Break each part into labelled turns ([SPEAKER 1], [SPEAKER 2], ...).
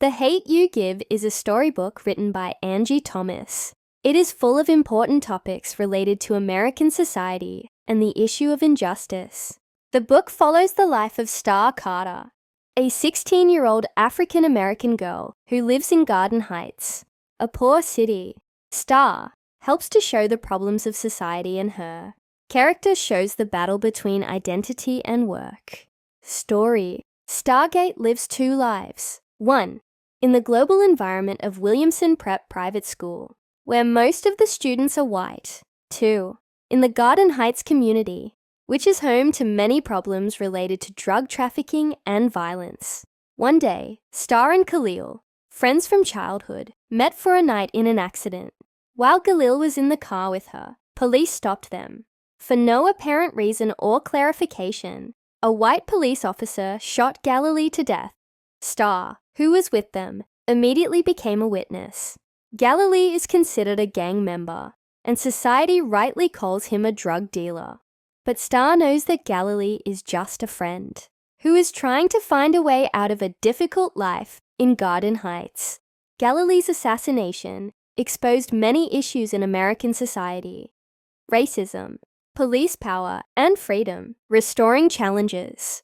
[SPEAKER 1] The Hate You Give is a storybook written by Angie Thomas. It is full of important topics related to American society and the issue of injustice. The book follows the life of Starr Carter, a 16-year-old African-American girl who lives in Garden Heights, a poor city. Starr helps to show the problems of society, and her character shows the battle between identity and work. Story: Stargate lives two lives. 1. In the global environment of Williamson Prep Private School, where most of the students are white. 2. In the Garden Heights community, which is home to many problems related to drug trafficking and violence. One day, Starr and Khalil, friends from childhood, met for a night in an accident. While Khalil was in the car with her, police stopped them. For no apparent reason or clarification, a white police officer shot Galilee to death. Starr, who was with them, immediately became a witness. Galilee is considered a gang member, and society rightly calls him a drug dealer. But Starr knows that Galilee is just a friend, who is trying to find a way out of a difficult life in Garden Heights. Galilee's assassination exposed many issues in American society: racism, police power, and freedom, restoring challenges.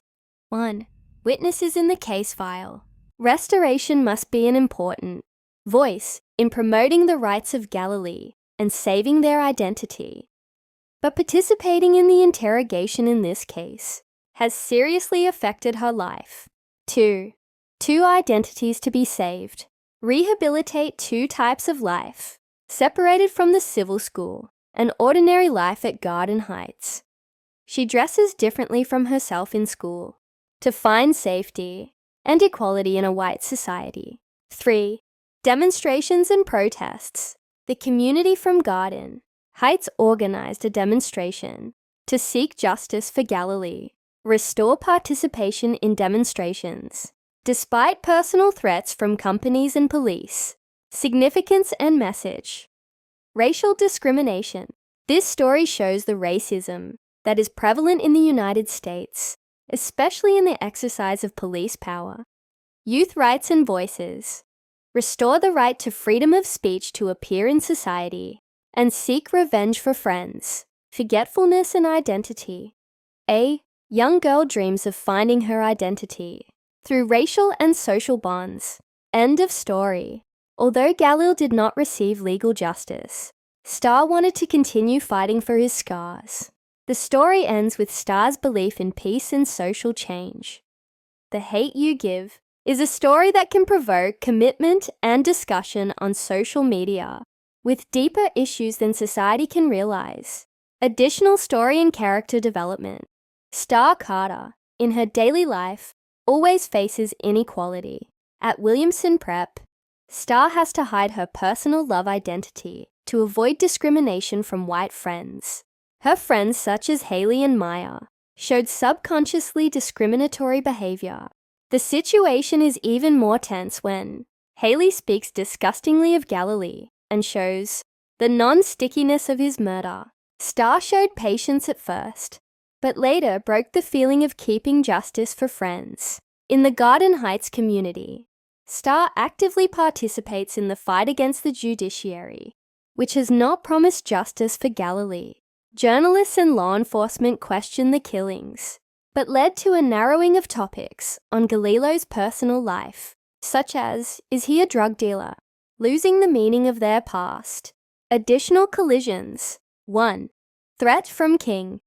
[SPEAKER 1] 1. Witnesses in the case file. Restoration must be an important voice in promoting the rights of Galilee and saving their identity. But participating in the interrogation in this case has seriously affected her life. 2. Two identities to be saved. Rehabilitate two types of life, separated from the civil school and ordinary life at Garden Heights. She dresses differently from herself in school to find safety and equality in a white society. 3. Demonstrations and protests. The community from Garden Heights organized a demonstration to seek justice for Galilee, restore participation in demonstrations, despite personal threats from companies and police. Significance and message. Racial discrimination. This story shows the racism that is prevalent in the United States, especially in the exercise of police power. Youth rights and voices. Restore the right to freedom of speech to appear in society and seek revenge for friends. Forgetfulness and identity. A young girl dreams of finding her identity through racial and social bonds. End of story. Although Khalil did not receive legal justice, Starr wanted to continue fighting for his scars. The story ends with Starr's belief in peace and social change. The Hate You Give is a story that can provoke commitment and discussion on social media, with deeper issues than society can realize. Additional story and character development. Starr Carter, in her daily life, always faces inequality. At Williamson Prep, Starr has to hide her personal love identity to avoid discrimination from white friends. Her friends, such as Haley and Maya, showed subconsciously discriminatory behavior. The situation is even more tense when Haley speaks disgustingly of Galilee and shows the non-stickiness of his murder. Starr showed patience at first, but later broke the feeling of keeping justice for friends. In the Garden Heights community, Starr actively participates in the fight against the judiciary, which has not promised justice for Galilee. Journalists and law enforcement questioned the killings, but led to a narrowing of topics on Galileo's personal life, such as, is he a drug dealer? Losing the meaning of their past. Additional collisions. 1. Threat from King.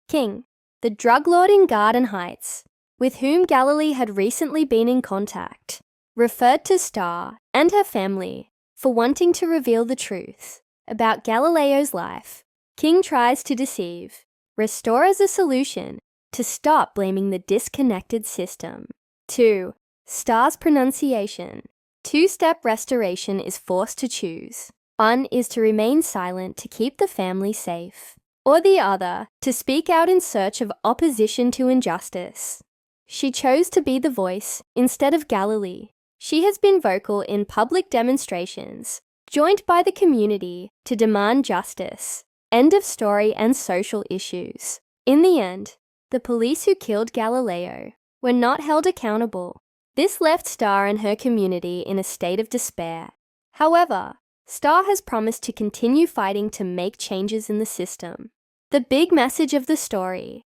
[SPEAKER 1] King, the drug lord in Garden Heights, with whom Galilee had recently been in contact, referred to Starr and her family for wanting to reveal the truth about Galileo's life. King tries to deceive, restore as a solution to stop blaming the disconnected system. 2. Starr's pronunciation. Two-step restoration is forced to choose. One is to remain silent to keep the family safe, or the other, to speak out in search of opposition to injustice. She chose to be the voice instead of Galilee. She has been vocal in public demonstrations, joined by the community to demand justice. End of story and social issues. In the end, the police who killed Galileo were not held accountable. This left Starr and her community in a state of despair. However, Starr has promised to continue fighting to make changes in the system. The big message of the story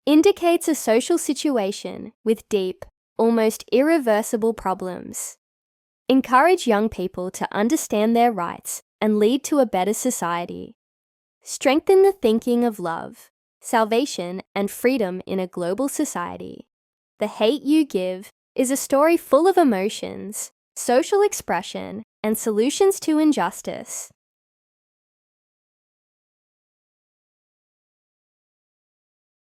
[SPEAKER 1] indicates a social situation with deep, almost irreversible problems. Encourage young people to understand their rights and lead to a better society. Strengthen the thinking of love, salvation, and freedom in a global society. The Hate You Give is a story full of emotions, social expression, and solutions to injustice.